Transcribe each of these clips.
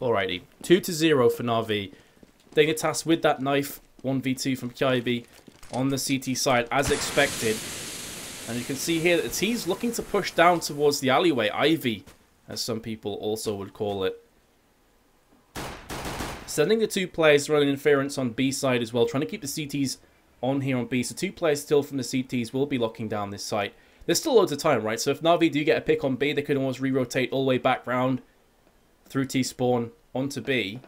Alrighty, 2-0 for Na'Vi. Dignitas with that knife, 1v2 from Kaibi on the CT side, as expected. And you can see here that the T's looking to push down towards the alleyway, Ivy, as some people also would call it. Sending the 2 players running interference on B side as well, trying to keep the CTs on here on B. So 2 players still from the CTs will be locking down this site. There's still loads of time, right? So if Na'Vi do get a pick on B, they can always re-rotate all the way back round through T-spawn onto B.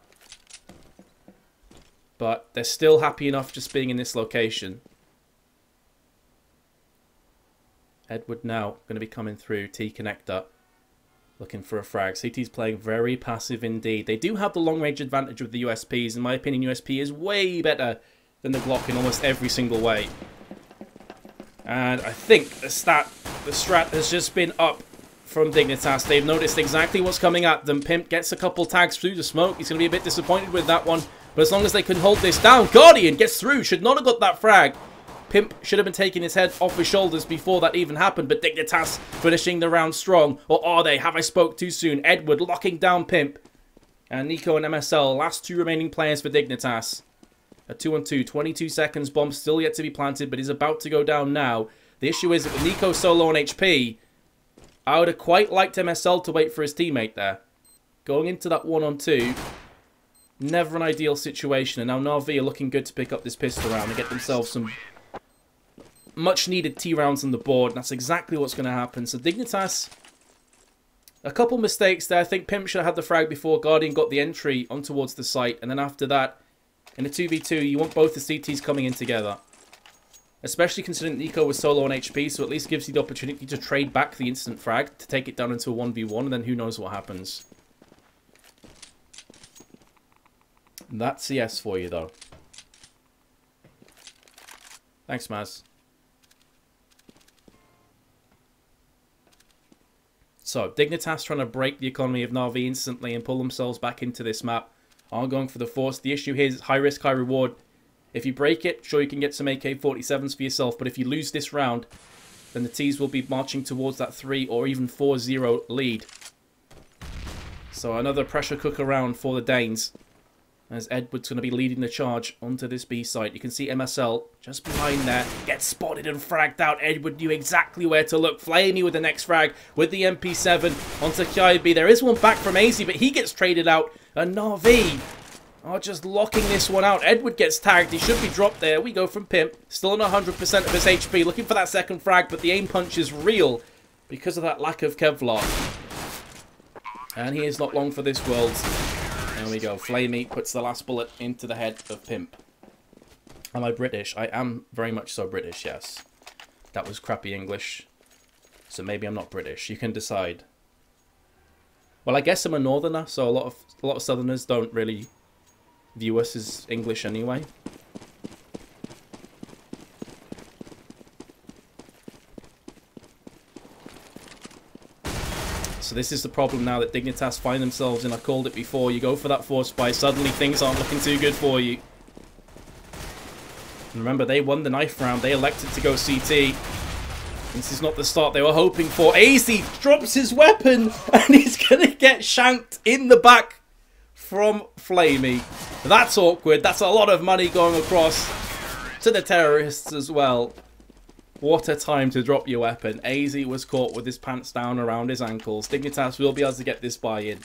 But they're still happy enough just being in this location. Edward now going to be coming through T-connector, looking for a frag. CT's playing very passive indeed. They do have the long-range advantage with the USPs. In my opinion, USP is way better than the Glock in almost every single way. And I think the strat has just been up from Dignitas. They've noticed exactly what's coming at them. Pimp gets a couple tags through the smoke. He's going to be a bit disappointed with that one. But as long as they can hold this down, Guardian gets through. Should not have got that frag. Pimp should have been taking his head off his shoulders before that even happened. But Dignitas finishing the round strong. Or are they? Have I spoke too soon? Edward locking down Pimp. And Nico and MSL, last 2 remaining players for Dignitas. A 2-on-2, 22 seconds, bomb still yet to be planted, but is about to go down now. The issue is that with Nico solo on HP, I would have quite liked MSL to wait for his teammate there. Going into that 1-on-2, never an ideal situation, and now Na'Vi are looking good to pick up this pistol round and get themselves some much needed T rounds on the board, and that's exactly what's going to happen. So Dignitas, a couple mistakes there. I think Pimp should have had the frag before Guardian got the entry on towards the site, and then after that, in a 2v2, you want both the CTs coming in together. Especially considering Nico was solo on HP, so at least gives you the opportunity to trade back the instant frag to take it down into a 1v1, and then who knows what happens. That's CS for you, though. Thanks, Maz. So, Dignitas trying to break the economy of Na'Vi instantly and pull themselves back into this map. Are going for the force. The issue here is high risk, high reward. If you break it, sure you can get some AK-47s for yourself, but if you lose this round, then the T's will be marching towards that 3 or even 4-0 lead. So another pressure cooker round for the Danes, as Edward's going to be leading the charge onto this B site. You can see MSL just behind there, gets spotted and fragged out. Edward knew exactly where to look. Flamey with the next frag with the MP7 onto Kaibi. There is one back from AZ, but he gets traded out. And Na'Vi are just locking this one out. Edward gets tagged. He should be dropped there. We go from Pimp. Still on 100% of his HP. Looking for that second frag, but the aim punch is real because of that lack of Kevlar. And he is not long for this world. There we go. Flamey puts the last bullet into the head of Pimp. Am I British? I am very much so British, yes. That was crappy English. So maybe I'm not British. You can decide. Well, I guess I'm a northerner, so a lot of southerners don't really view us as English anyway. So this is the problem now that Dignitas find themselves in. I called it before. You go for that force buy, suddenly things aren't looking too good for you. And remember, they won the knife round. They elected to go CT. This is not the start they were hoping for. AZ drops his weapon and he's going to get shanked in the back from Flamey. That's awkward. That's a lot of money going across to the terrorists as well. What a time to drop your weapon. AZ was caught with his pants down around his ankles. Dignitas will be able to get this buy-in.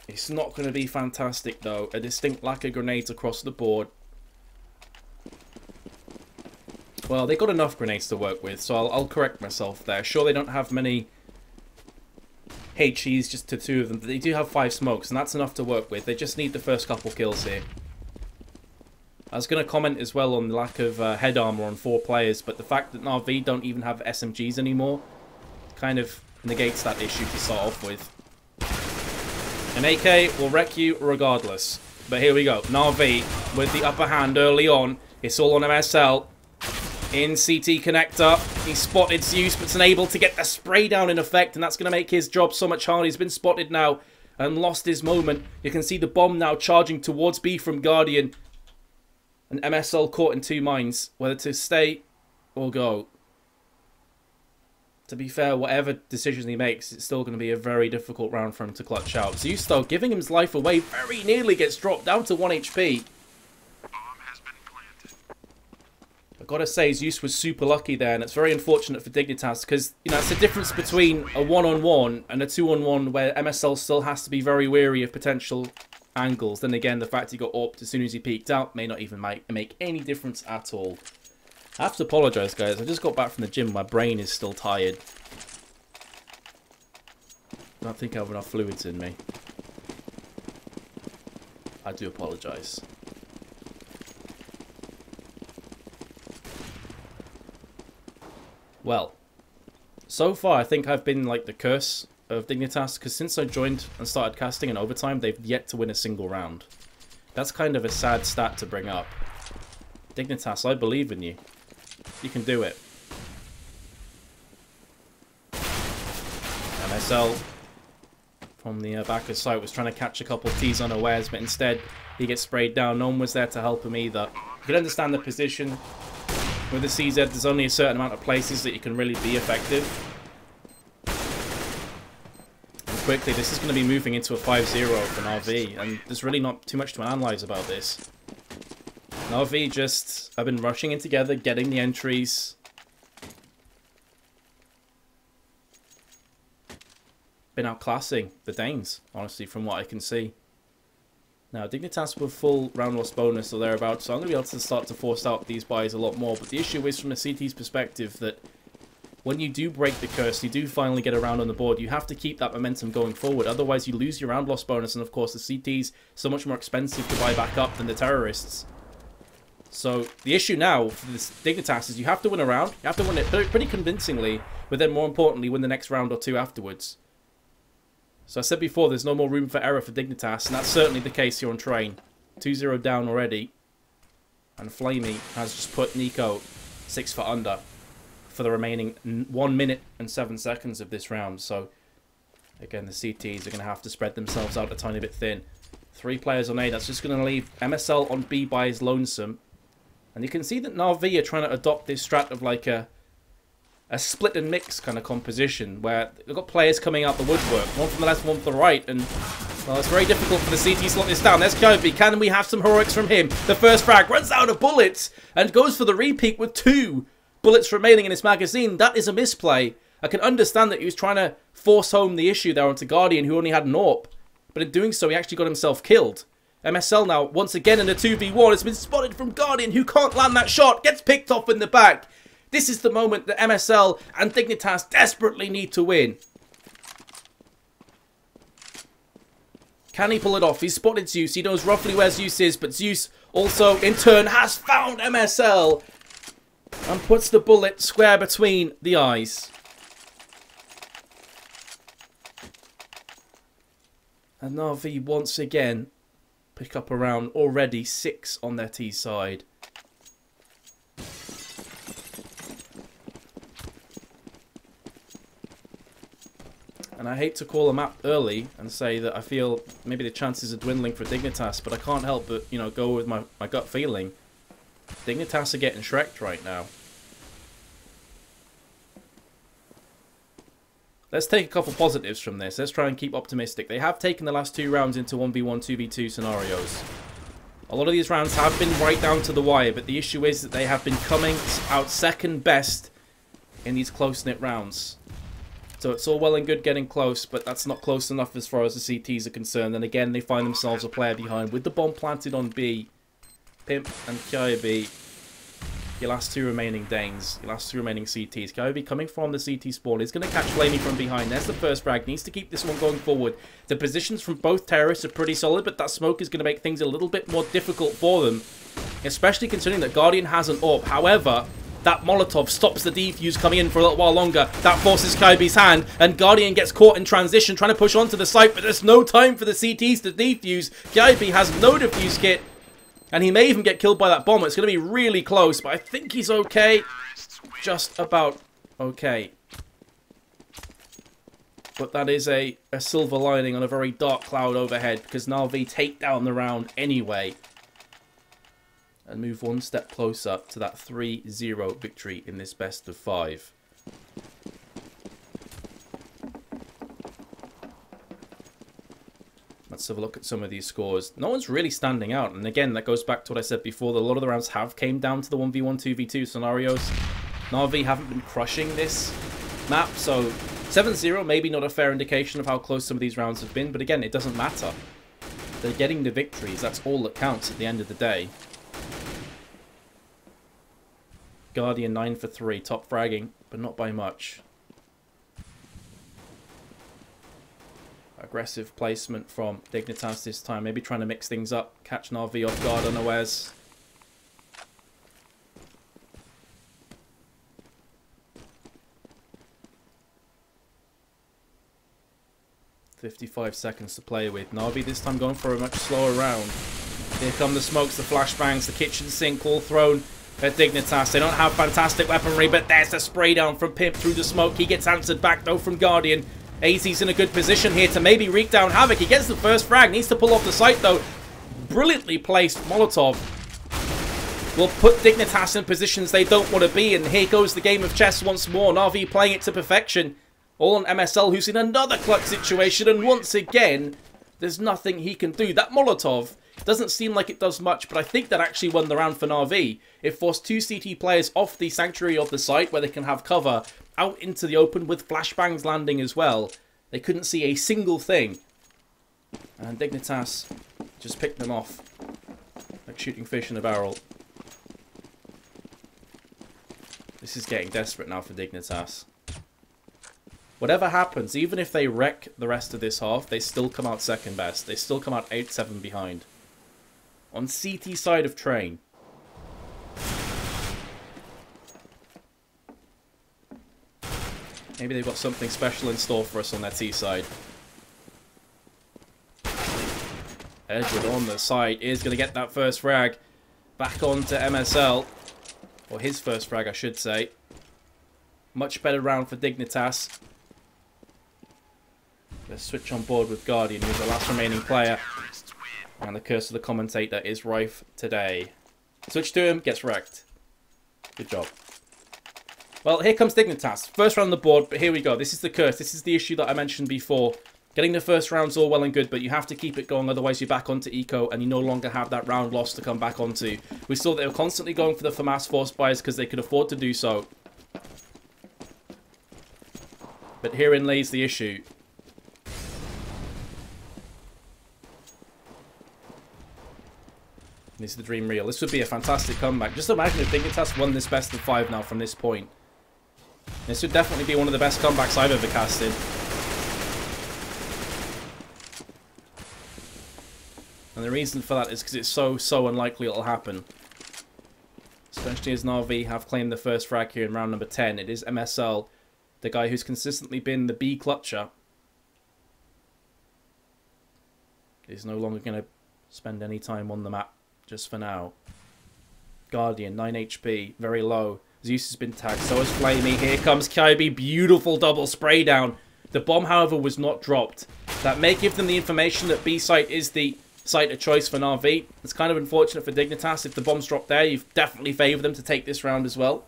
It's not going to be fantastic though. A distinct lack of grenades across the board. Well, they got enough grenades to work with, so I'll correct myself there. Sure, they don't have many HEs, just to 2 of them, but they do have 5 smokes, and that's enough to work with. They just need the first couple kills here. I was going to comment as well on the lack of head armor on 4 players, but the fact that Na'Vi don't even have SMGs anymore kind of negates that issue to start off with. An AK will wreck you regardless. But here we go. Na'Vi with the upper hand early on. It's all on MSL. In CT connector, he spotted Zeus, but's unable to get the spray down in effect, and that's going to make his job so much harder. He's been spotted now and lost his moment. You can see the bomb now charging towards B from Guardian. And MSL caught in 2 minds, whether to stay or go. to be fair, whatever decisions he makes, it's still going to be a very difficult round for him to clutch out. Zeus, though, giving him his life away, very nearly gets dropped down to 1 HP. I've got to say, Zeus was super lucky there, and it's very unfortunate for Dignitas, because, you know, it's the difference between a 1-on-1 and a 2-on-1, where MSL still has to be very wary of potential angles. Then again, the fact he got AWP'd as soon as he peeked out may not even make any difference at all. I have to apologise, guys. I just got back from the gym. My brain is still tired. I don't think I have enough fluids in me. I do apologise. Well, so far I think I've been like the curse of Dignitas, because since I joined and started casting in overtime, they've yet to win a single round. That's kind of a sad stat to bring up. Dignitas, I believe in you. You can do it. MSL from the back of sight was trying to catch a couple of T's unawares, but instead he gets sprayed down. No one was there to help him either. You can understand the position. With the CZ, there's only a certain amount of places that you can really be effective. And quickly, this is going to be moving into a 5-0 for NAV, and there's really not too much to analyse about this. NAV just have been rushing in together, getting the entries. Been outclassing the Danes, honestly, from what I can see. Now, Dignitas with full round loss bonus or thereabouts, so I'm going to be able to start to force out these buys a lot more. But the issue is, from the CT's perspective, that when you do break the curse, you do finally get a round on the board, you have to keep that momentum going forward. Otherwise, you lose your round loss bonus, and of course, the CT's so much more expensive to buy back up than the terrorists. So the issue now for this Dignitas is you have to win a round. You have to win it pretty convincingly, but then more importantly, win the next round or two afterwards. So I said before, there's no more room for error for Dignitas, and that's certainly the case here on Train. 2-0 down already. And Flamey has just put Nico 6 foot under for the remaining 1 minute and 7 seconds of this round. So, again, the CTs are going to have to spread themselves out a tiny bit thin. 3 players on A, that's just going to leave MSL on B by his lonesome. And you can see that Na'Vi are trying to adopt this strat of like a split and mix kind of composition, where they've got players coming out the woodwork, one from the left, one from the right, and well, it's very difficult for the CT to slot this down. There's Kobe. Can we have some heroics from him? The first frag runs out of bullets and goes for the repeat with 2 bullets remaining in his magazine. That is a misplay. I can understand that he was trying to force home the issue there onto Guardian, who only had an AWP, but in doing so, he actually got himself killed. MSL now, once again in a 2v1, has been spotted from Guardian, who can't land that shot, gets picked off in the back. This is the moment that MSL and Dignitas desperately need to win. Can he pull it off? He's spotted Zeus. He knows roughly where Zeus is, but Zeus also, in turn, has found MSL and puts the bullet square between the eyes. And Na'Vi once again pick up around already 6 on their T side. And I hate to call a map early and say that I feel maybe the chances are dwindling for Dignitas, but I can't help but, you know, go with my gut feeling. Dignitas are getting Shrek'd right now. Let's take a couple positives from this. Let's try and keep optimistic. They have taken the last 2 rounds into 1v1, 2v2 scenarios. A lot of these rounds have been right down to the wire, but the issue is that they have been coming out second best in these close-knit rounds. So it's all well and good getting close, but that's not close enough as far as the CTs are concerned. And again, they find themselves a player behind with the bomb planted on B. Pimp and Kyobi, your last 2 remaining Danes, your last 2 remaining CTs. Kyobi coming from the CT spawn is going to catch Flamey from behind. There's the first frag. Needs to keep this one going forward. The positions from both terrorists are pretty solid, but that smoke is going to make things a little bit more difficult for them, especially considering that Guardian has an AWP. However, that Molotov stops the defuse coming in for a little while longer. That forces Kyobi's hand, and Guardian gets caught in transition, trying to push onto the site, but there's no time for the CTs to defuse. Kyobi has no defuse kit, and he may even get killed by that bomb. It's going to be really close, but I think he's okay. Just about okay. But that is a silver lining on a very dark cloud overhead, because Na'Vi take down the round anyway and move one step closer to that 3-0 victory in this best of 5. Let's have a look at some of these scores. No one's really standing out. And again, that goes back to what I said before. That a lot of the rounds have came down to the 1v1, 2v2 scenarios. Na'Vi haven't been crushing this map. So 7-0, maybe not a fair indication of how close some of these rounds have been. But again, it doesn't matter. They're getting the victories. That's all that counts at the end of the day. Guardian 9 for 3. Top fragging, but not by much. Aggressive placement from Dignitas this time. Maybe trying to mix things up. Catch Na'Vi off guard unawares. .55 seconds to play with. Na'Vi this time going for a much slower round. Here come the smokes, the flashbangs, the kitchen sink all thrown at Dignitas. They don't have fantastic weaponry, but there's the spray down from Pimp through the smoke. He gets answered back though from Guardian. AZ's in a good position here to maybe wreak down havoc. He gets the first frag, needs to pull off the site though. Brilliantly placed Molotov will put Dignitas in positions they don't want to be, and here goes the game of chess once more. Na'Vi playing it to perfection. All on MSL, who's in another clutch situation, and once again, there's nothing he can do. That Molotov doesn't seem like it does much, but I think that actually won the round for Na'Vi. It forced 2 CT players off the sanctuary of the site where they can have cover, out into the open with flashbangs landing as well. They couldn't see a single thing. And Dignitas just picked them off like shooting fish in a barrel. This is getting desperate now for Dignitas. Whatever happens, even if they wreck the rest of this half, they still come out second best. They still come out 8-7 behind. On CT side of Train. Maybe they've got something special in store for us on their T side. Edgewood on the side is going to get that first frag. Back on to MSL. Or his first frag, I should say. Much better round for Dignitas. Let's switch on board with Guardian, who's the last remaining player. And the curse of the commentator is rife today. Switch to him, gets wrecked. Good job. Well, here comes Dignitas. First round on the board, but here we go. This is the curse. This is the issue that I mentioned before. Getting the first round's all well and good, but you have to keep it going, otherwise you're back onto Eco, and you no longer have that round lost to come back onto. We saw that they were constantly going for the FAMAS force buys because they could afford to do so. But herein lays the issue. This is the dream real. This would be a fantastic comeback. Just imagine if Dignitas won this best of 5 now from this point. This would definitely be one of the best comebacks I've ever casted. And the reason for that is because it's so unlikely it'll happen. Especially as Na'Vi have claimed the first frag here in round number 10. It is MSL, the guy who's consistently been the B clutcher. Is no longer going to spend any time on the map. Just for now. Guardian, 9 HP, very low. Zeus has been tagged, so has Flamey. Here comes Kaibi, beautiful double spray down. The bomb, however, was not dropped. That may give them the information that B site is the site of choice for Na'Vi. It's kind of unfortunate for Dignitas. If the bomb's dropped there, you've definitely favoured them to take this round as well.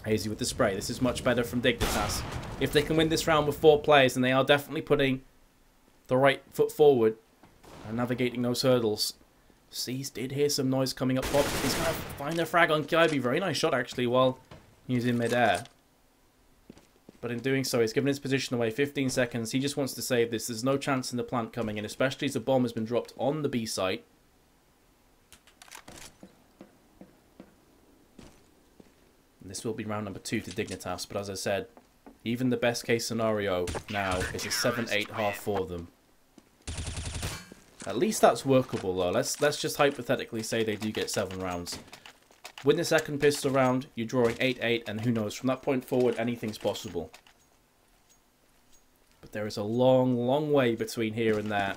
Hazy with the spray. This is much better from Dignitas. If they can win this round with 4 players, then they are definitely putting the right foot forward and navigating those hurdles. Seas did hear some noise coming up top. He's going to find a frag on Kaibi. Very nice shot, actually, while he's in midair. But in doing so, he's given his position away. 15 seconds. He just wants to save this. There's no chance in the plant coming in, especially as the bomb has been dropped on the B site. And this will be round number 2 to Dignitas. But as I said, even the best case scenario now is a 7-8 half for them. At least that's workable though. Let's just hypothetically say they do get 7 rounds. Win the second pistol round, you're drawing 8-8, and who knows, from that point forward anything's possible. But there is a long way between here and there.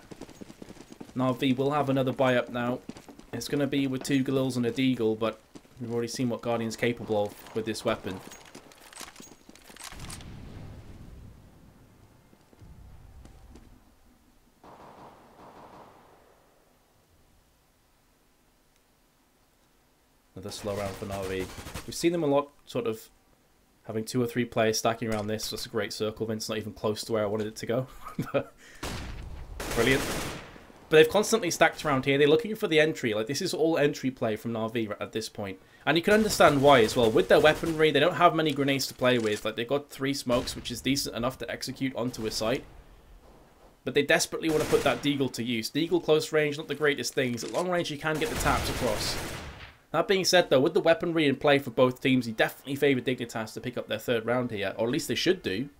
Na'Vi will have another buy up now. It's going to be with 2 Galils and a Deagle, but we've already seen what Guardian's capable of with this weapon. Another slow round for Na'Vi. We've seen them a lot sort of Having 2 or 3 players stacking around this, that's a great circle, Vince. Not even close to where I wanted it to go. But brilliant. But they've constantly stacked around here. They're looking for the entry. Like, this is all entry play from Na'Vi at this point. And you can understand why as well. With their weaponry, they don't have many grenades to play with. Like, they've got 3 smokes, which is decent enough to execute onto a site. But they desperately want to put that Deagle to use. Deagle close range, not the greatest things. At long range, you can get the taps across. That being said, though, with the weaponry in play for both teams, you definitely favour Dignitas to pick up their 3rd round here. Or at least they should do.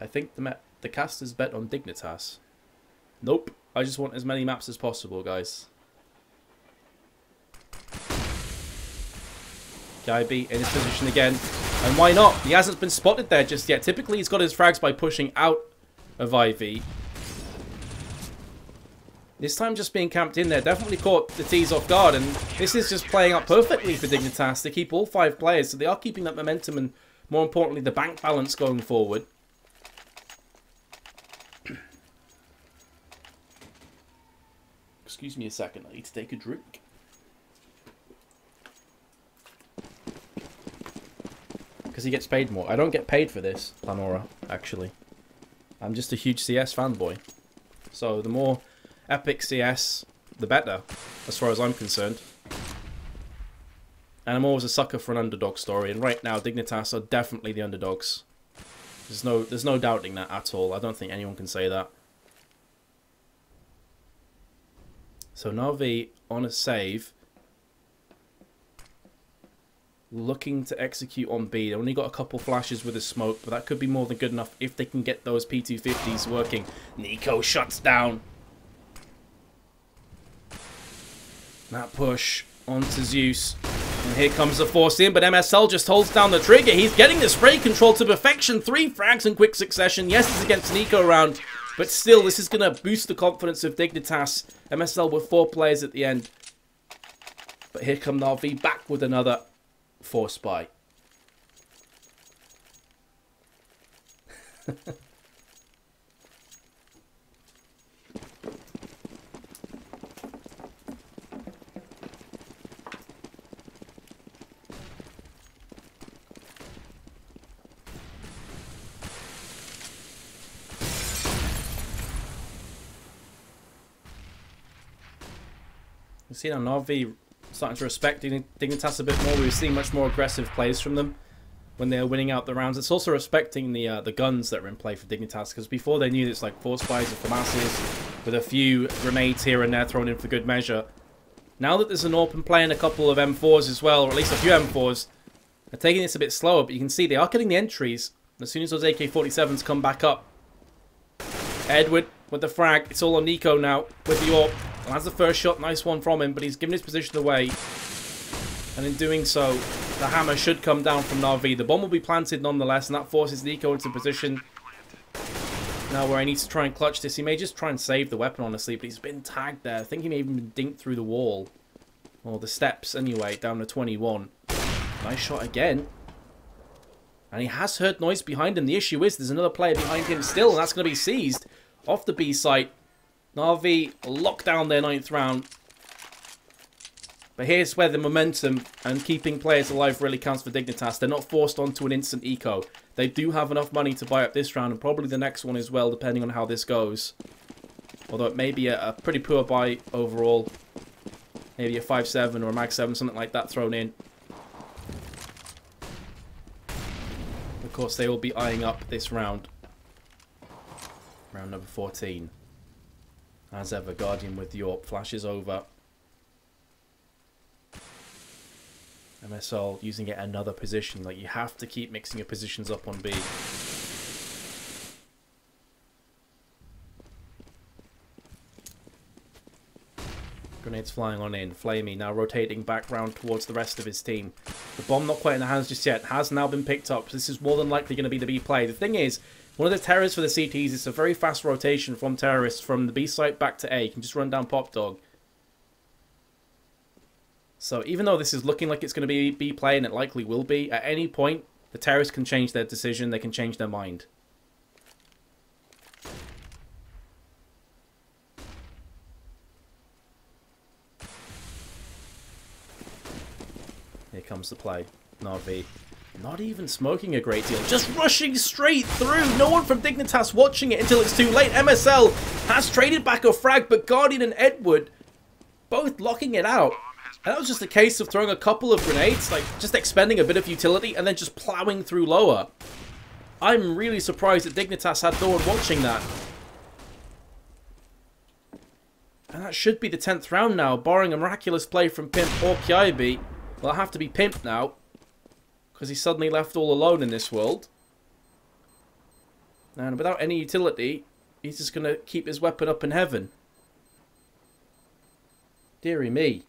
I think the casters bet on Dignitas. Nope. I just want as many maps as possible, guys. Gaiby in his position again. And why not? He hasn't been spotted there just yet. Typically, he's got his frags by pushing out of IV. This time just being camped in there definitely caught the T's off guard. And this is just playing up perfectly for Dignitas to keep all 5 players. So they are keeping that momentum and, more importantly, the bank balance going forward. Excuse me a second, I need to take a drink. Because he gets paid more. I don't get paid for this, Planora, actually. I'm just a huge CS fanboy. So the more epic CS, the better, as far as I'm concerned. And I'm always a sucker for an underdog story, and right now Dignitas are definitely the underdogs. There's no doubting that at all. I don't think anyone can say that. So Na'Vi on a save, looking to execute on B. They only got a couple flashes with a smoke, but that could be more than good enough if they can get those P250s working. Nico shuts down. That push onto Zeus. And here comes the force in, but MSL just holds down the trigger. He's getting the spray control to perfection. 3 frags in quick succession. Yes, it's against Nico round, but still, this is going to boost the confidence of Dignitas. MSL with 4 players at the end. But here come Na'Vi back with another force spy. You see now Na'Vi starting to respect Dignitas a bit more. We were seeing much more aggressive plays from them when they were winning out the rounds. It's also respecting the guns that were in play for Dignitas, because before they knew it's like 4 spies and FAMASs with a few grenades here and there thrown in for good measure. Now that there's an open play and a couple of M4s as well, or at least a few M4s, they're taking this a bit slower, but you can see they are getting the entries. As soon as those AK-47s come back up, Edward with the frag. It's all on Nico now with the AWP. And that's the first shot. Nice one from him, but he's given his position away. And in doing so, the hammer should come down from Na'Vi. The bomb will be planted nonetheless, and that forces Nico into position now where he needs to try and clutch this. He may just try and save the weapon, honestly, but he's been tagged there. I think he may even been dinked through the wall. Or the steps, anyway, down to 21. Nice shot again. And he has heard noise behind him. The issue is there's another player behind him still, and that's going to be seized off the B site. Na'Vi lock down their 9th round. But here's where the momentum and keeping players alive really counts for Dignitas. They're not forced onto an instant eco. They do have enough money to buy up this round and probably the next one as well, depending on how this goes. Although it may be a pretty poor buy overall. Maybe a 5.7 or a mag 7, something like that thrown in. Of course, they will be eyeing up this round. Round number 14. As ever, Guardian with the AWP flashes over. MSL using it another position. Like, you have to keep mixing your positions up on B. Grenades flying on in. Flamey now rotating back round towards the rest of his team. The bomb not quite in the hands just yet. Has now been picked up. This is more than likely going to be the B play. The thing is, one of the terrors for the CTs is a very fast rotation from terrorists from the B site back to A. You can just run down Pop Dog. So even though this is looking like it's going to be B play, and it likely will be, at any point, the terrorists can change their decision. They can change their mind. Here comes the play. Na'Vi. Not even smoking a great deal. Just rushing straight through. No one from Dignitas watching it until it's too late. MSL has traded back a frag, but Guardian and Edward both locking it out. And that was just a case of throwing a couple of grenades, like just expending a bit of utility and then just plowing through lower. I'm really surprised that Dignitas had no one watching that. And that should be the 10th round now, barring a miraculous play from Pimp or Kiaibi. Well, it'll have to be Pimp now, because he's suddenly left all alone in this world. And without any utility, he's just going to keep his weapon up in heaven. Dearie me.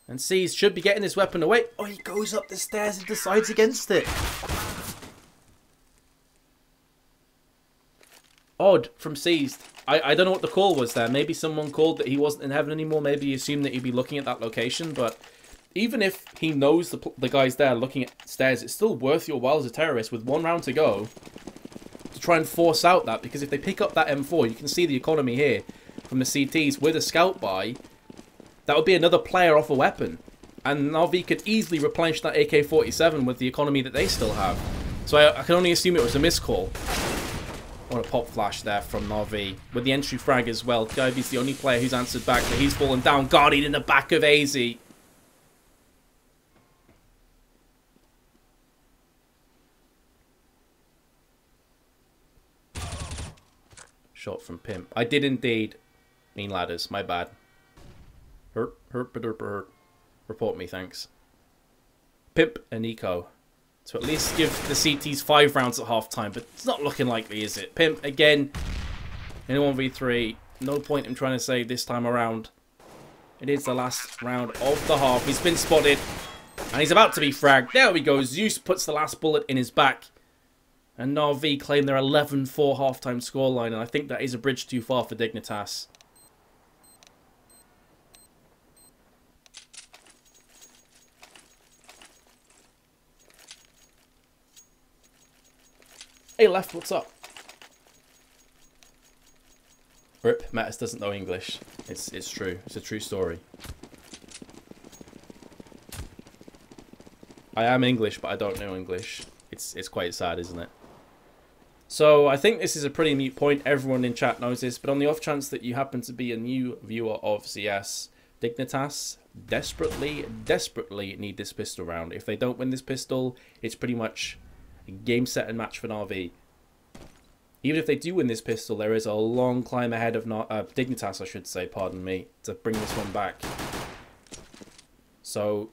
And Seas should be getting his weapon away. Oh, he goes up the stairs and decides against it. Odd from Seized. I don't know what the call was there. Maybe someone called that he wasn't in heaven anymore. Maybe he assumed that he'd be looking at that location. But even if he knows the guy's there looking at stairs, it's still worth your while as a terrorist with 1 round to go to try and force out that. Because if they pick up that M4, you can see the economy here from the CTs with a scout buy. That would be another player off a weapon. And Na'Vi could easily replenish that AK-47 with the economy that they still have. So I can only assume it was a miscall. What a pop flash there from Na'Vi. With the entry frag as well. Kiaibi's the only player who's answered back, but he's fallen down. Guardian in the back of AZ. Shot from Pimp. I did indeed mean ladders. My bad. Hurt. Report me, thanks. Pimp and Eco. To at least give the CTs 5 rounds at half-time, but it's not looking likely, is it? Pimp, again, in a 1v3. No point in trying to save this time around. It is the last round of the half. He's been spotted, and he's about to be fragged. There we go. Zeus puts the last bullet in his back. And Na'Vi claim their 11-4 half-time scoreline, and I think that is a bridge too far for Dignitas. Hey, Left, what's up? Rip, Natus doesn't know English. It's true. It's a true story. I am English, but I don't know English. It's quite sad, isn't it? So, I think this is a pretty neat point. Everyone in chat knows this, but on the off chance that you happen to be a new viewer of CS, Dignitas desperately need this pistol round. If they don't win this pistol, it's pretty much game, set, and match for Na'Vi. Even if they do win this pistol, there is a long climb ahead of Dignitas, I should say, pardon me, to bring this one back. So,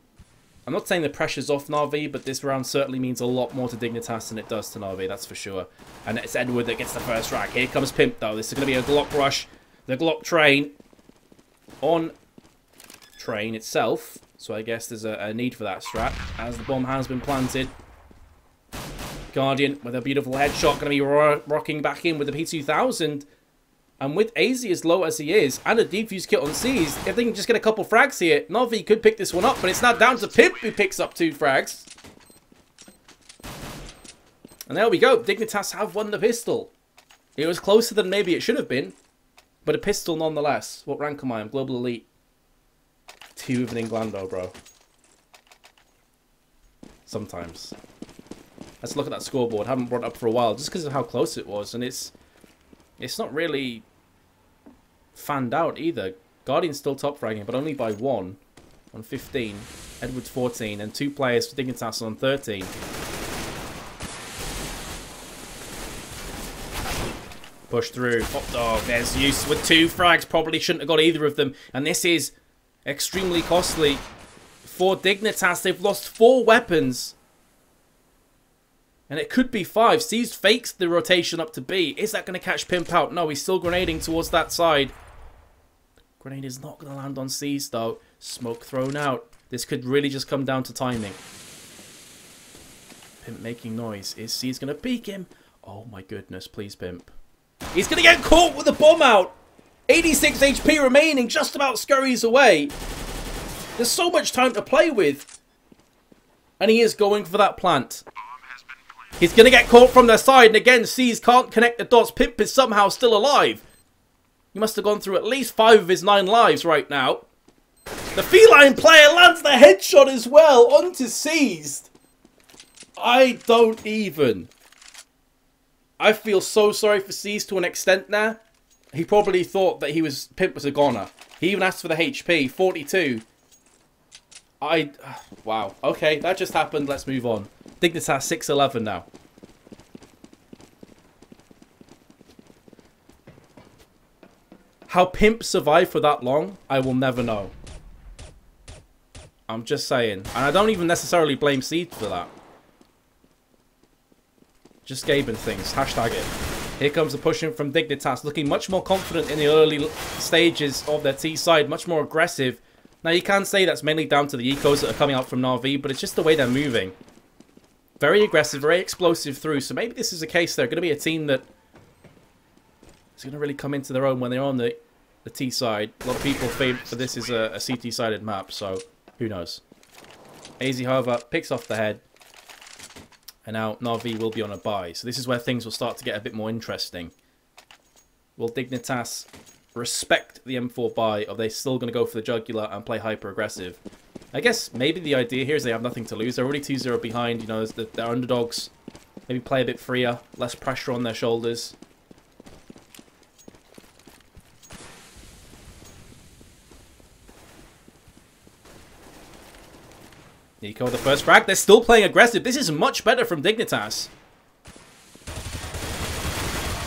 I'm not saying the pressure's off Na'Vi, but this round certainly means a lot more to Dignitas than it does to Na'Vi, that's for sure. And it's Edward that gets the first frag. Here comes Pimp, though. This is going to be a Glock rush. The Glock train on train itself. So I guess there's a need for that strat, as the bomb has been planted. Guardian with a beautiful headshot, going to be rocking back in with the P2000. And with AZ as low as he is, and a defuse kit on C's, if they can just get a couple frags here, Na'Vi could pick this one up, but it's now down to Pimp, who picks up 2 frags. And there we go, Dignitas have won the pistol. It was closer than maybe it should have been, but a pistol nonetheless. What rank am I? I'm Global Elite. 2 with an Inglando, bro. Sometimes. Let's look at that scoreboard. Haven't brought it up for a while, just because of how close it was, and it's not really fanned out either. Guardian's still top fragging, but only by 1 on 15. Edward's 14, and 2 players for Dignitas on 13. Push through. Oh, there's Zeus with 2 frags. Probably shouldn't have got either of them, and this is extremely costly for Dignitas. They've lost 4 weapons. And it could be 5. Seized fakes the rotation up to B. Is that going to catch Pimp out? No, he's still grenading towards that side. Grenade is not going to land on Seized, though. Smoke thrown out. This could really just come down to timing. Pimp making noise. Is Seized going to peek him? Oh my goodness, please, Pimp. He's going to get caught with the bomb out. 86 HP remaining, just about scurries away. There's so much time to play with. And he is going for that plant. He's going to get caught from their side, and again, Seas can't connect the dots. Pimp is somehow still alive. He must have gone through at least 5 of his 9 lives right now. The feline player lands the headshot as well onto Seized. I don't even. I feel so sorry for Seized to an extent now. He probably thought that Pimp was a goner. He even asked for the HP, 42. Wow. Okay, that just happened. Let's move on. Dignitas 6-11 now. How Pimp survived for that long, I will never know. I'm just saying. And I don't even necessarily blame Seed for that. Just Gaben things. Hashtag it. Here comes the pushing from Dignitas, looking much more confident in the early stages of their T side, much more aggressive. Now, you can say that's mainly down to the ecos that are coming out from Na'Vi, but it's just the way they're moving. Very aggressive, very explosive through, so maybe this is a case they're going to be a team that is going to really come into their own when they're on the T side. A lot of people think for this is a CT-sided map, so who knows. AZ, however, picks off the head. And now Na'Vi will be on a buy. So this is where things will start to get a bit more interesting. Will Dignitas respect the M4 buy, or are they still going to go for the jugular and play hyper-aggressive? I guess maybe the idea here is they have nothing to lose. They're already 2-0 behind. You know, they're underdogs. Maybe play a bit freer. Less pressure on their shoulders. Nico the first frag. They're still playing aggressive. This is much better from Dignitas.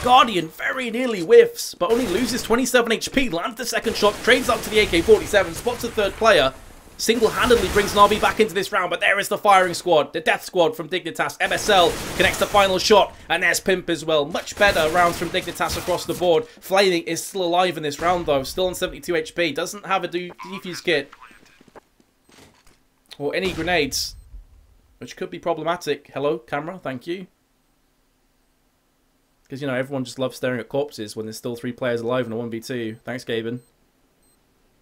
Guardian very nearly whiffs, but only loses 27 HP. Lands the second shot, trades up to the AK-47, spots a third player. Single-handedly brings Na'Vi back into this round, but there is the firing squad, the death squad from Dignitas. MSL connects the final shot, and there's Pimp as well. Much better rounds from Dignitas across the board. Flaming is still alive in this round, though. Still on 72 HP. Doesn't have a defuse kit. Or any grenades, which could be problematic. Hello, camera, thank you. Because, you know, everyone just loves staring at corpses when there's still 3 players alive in a 1v2. Thanks, Gaben.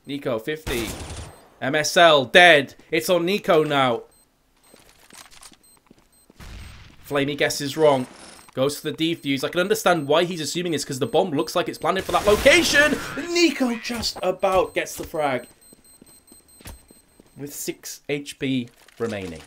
Nico, 50. MSL, dead. It's on Nico now. Flamey guesses wrong. Goes for the defuse. I can understand why he's assuming this, because the bomb looks like it's planted for that location. Nico just about gets the frag. With 6 HP remaining.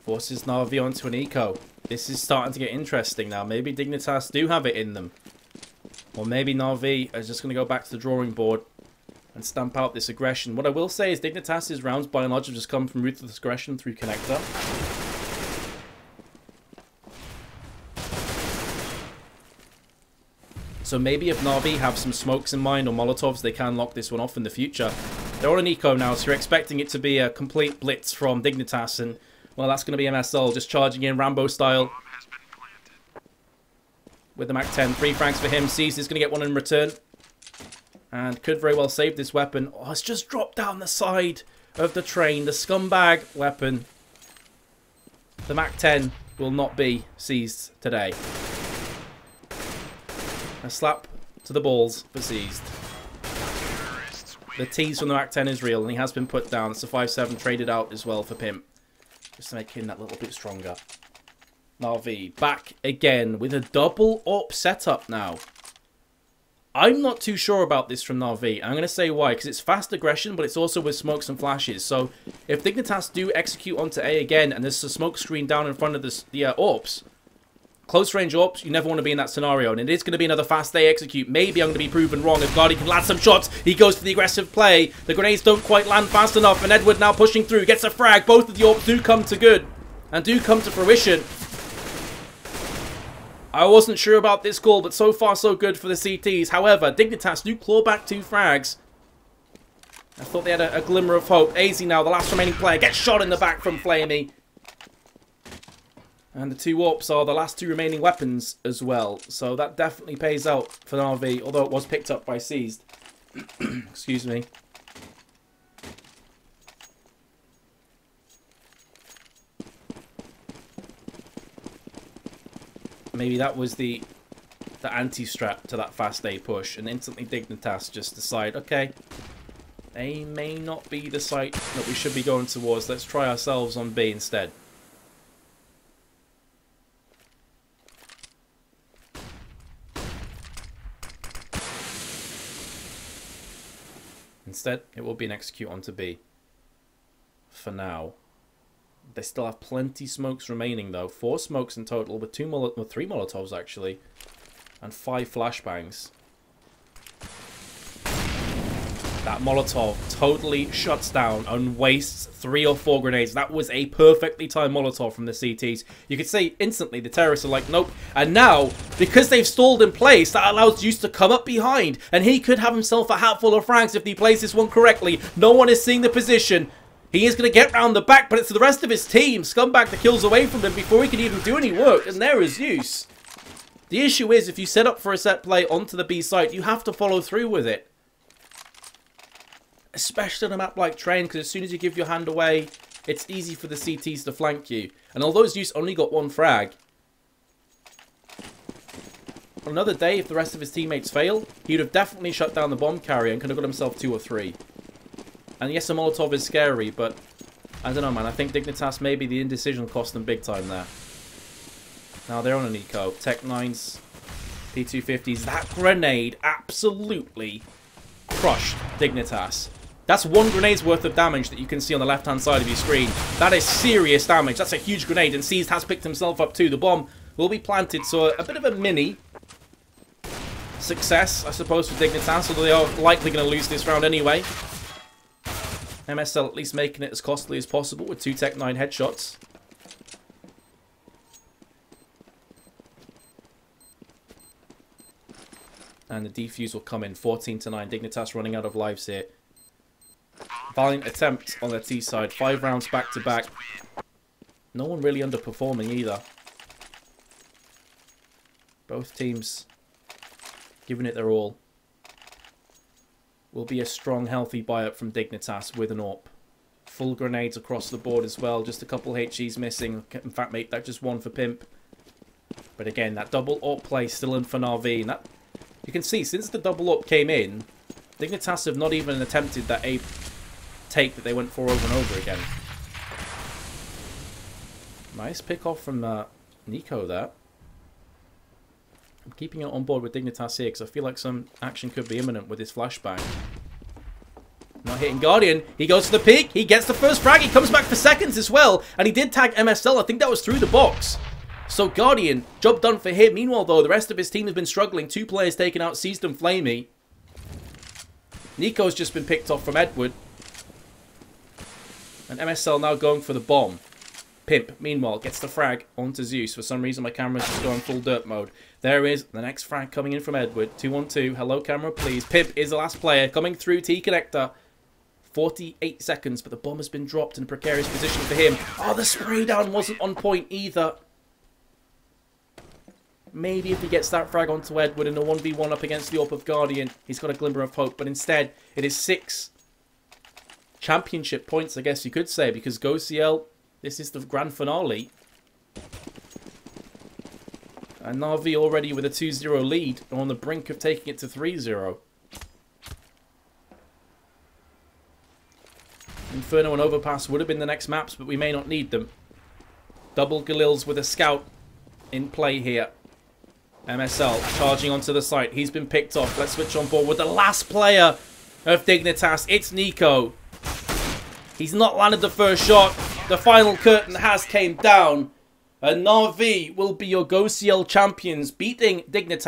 Forces Na'Vi onto an eco. This is starting to get interesting now. Maybe Dignitas do have it in them. Or maybe Na'Vi is just going to go back to the drawing board and stamp out this aggression. What I will say is Dignitas' rounds by and large have just come from ruthless aggression through connector. So maybe if Na'Vi have some smokes in mind or Molotovs, they can lock this one off in the future. They're on an eco now, so you're expecting it to be a complete blitz from Dignitas, and, well, that's going to be MSL just charging in Rambo style. With the MAC-10, 3 francs for him. Seized is going to get one in return. And could very well save this weapon. Oh, it's just dropped down the side of the train. The scumbag weapon. The MAC-10 will not be seized today. A slap to the balls for Seized. The tease from the MAC-10 is real, and he has been put down. It's a 5-7 traded out as well for Pimp. Just to make him that little bit stronger. Na'Vi back again with a double AWP setup now. I'm not too sure about this from Na'Vi. I'm going to say why, because it's fast aggression, but it's also with smokes and flashes. So if Dignitas do execute onto A again, and there's a smoke screen down in front of the AWPs, close range AWPs, you never want to be in that scenario, and it is going to be another fast A execute. Maybe I'm going to be proven wrong if Guardian can land some shots. He goes for the aggressive play. The grenades don't quite land fast enough, and Edward now pushing through, gets a frag. Both of the AWPs do come to good, and do come to fruition. I wasn't sure about this call, but so far so good for the CTs. However, Dignitas do claw back 2 frags. I thought they had a glimmer of hope. AZ now, the last remaining player, gets shot in the back from Flamey. And the 2 AWPs are the last 2 remaining weapons as well. So that definitely pays out for Na'Vi, although it was picked up by Seized. Excuse me. Maybe that was the anti-strat to that fast A push. And instantly Dignitas just decide, okay, A may not be the site that we should be going towards. Let's try ourselves on B instead. Instead, it will be an execute onto B. For now. They still have plenty smokes remaining though. 4 smokes in total with 3 Molotovs actually. And 5 flashbangs. That Molotov totally shuts down and wastes 3 or 4 grenades. That was a perfectly timed Molotov from the CTs. You could see instantly the terrorists are like, nope. And now, because they've stalled in place, that allows Zeus to come up behind. And he could have himself a hatful of frags if he plays this one correctly. No one is seeing the position. He is going to get round the back, but it's the rest of his team. Scumbag the kills away from him before he can even do any work. And there is Zeus. The issue is, if you set up for a set play onto the B site, you have to follow through with it. Especially on a map like Train, because as soon as you give your hand away, it's easy for the CTs to flank you. And although Zeus only got 1 frag, on another day, if the rest of his teammates fail, he would have definitely shut down the bomb carrier and could have got himself 2 or 3. And yes, a Molotov is scary, but I don't know, man. I think Dignitas, maybe the indecision cost them big time there. Now they're on an eco. Tech 9s, P250s. That grenade absolutely crushed Dignitas. That's 1 grenade's worth of damage that you can see on the left-hand side of your screen. That is serious damage. That's a huge grenade, and Seized has picked himself up too. The bomb will be planted, so a bit of a mini success, I suppose, for Dignitas, although they are likely going to lose this round anyway. MSL at least making it as costly as possible with 2 Tech 9 headshots. And the defuse will come in. 14-9. Dignitas running out of lives here. Valiant attempt on their T side. 5 rounds back to back. No one really underperforming either. Both teams giving it their all. Will be a strong, healthy buy-up from Dignitas with an AWP. Full grenades across the board as well. Just a couple HEs missing. In fact, make that just 1 for Pimp. But again, that double AWP play still in for Navi. And that, you can see, since the double AWP came in, Dignitas have not even attempted that A take that they went for over and over again. Nice pick off from Nico there. I'm keeping it on board with Dignitas here because I feel like some action could be imminent with his flashbang. Not hitting Guardian. He goes to the peak. He gets the first frag. He comes back for seconds as well. And he did tag MSL. I think that was through the box. So Guardian, job done for him. Meanwhile, though, the rest of his team has been struggling. 2 players taken out, Seized and Flamey. Nico's just been picked off from Edward. And MSL now going for the bomb. Pimp, meanwhile, gets the frag onto Zeus. For some reason, my camera's just going full dirt mode. There is the next frag coming in from Edward. 2-on-2. Hello, camera, please. Pimp is the last player coming through T-Connector. 48 seconds, but the bomb has been dropped in a precarious position for him. Oh, the spray down wasn't on point either. Maybe if he gets that frag onto Edward in a 1v1 up against the AWP of Guardian, he's got a glimmer of hope. But instead, it is 6 championship points, I guess you could say, because GoCL, this is the grand finale. And Navi already with a 2-0 lead, on the brink of taking it to 3-0. Inferno and Overpass would have been the next maps, but we may not need them. Double Galils with a scout in play here. MSL charging onto the site. He's been picked off. Let's switch on board with the last player of Dignitas. It's Nico. He's not landed the first shot. The final curtain has came down. And Navi will be your GoCL champions, beating Dignitas.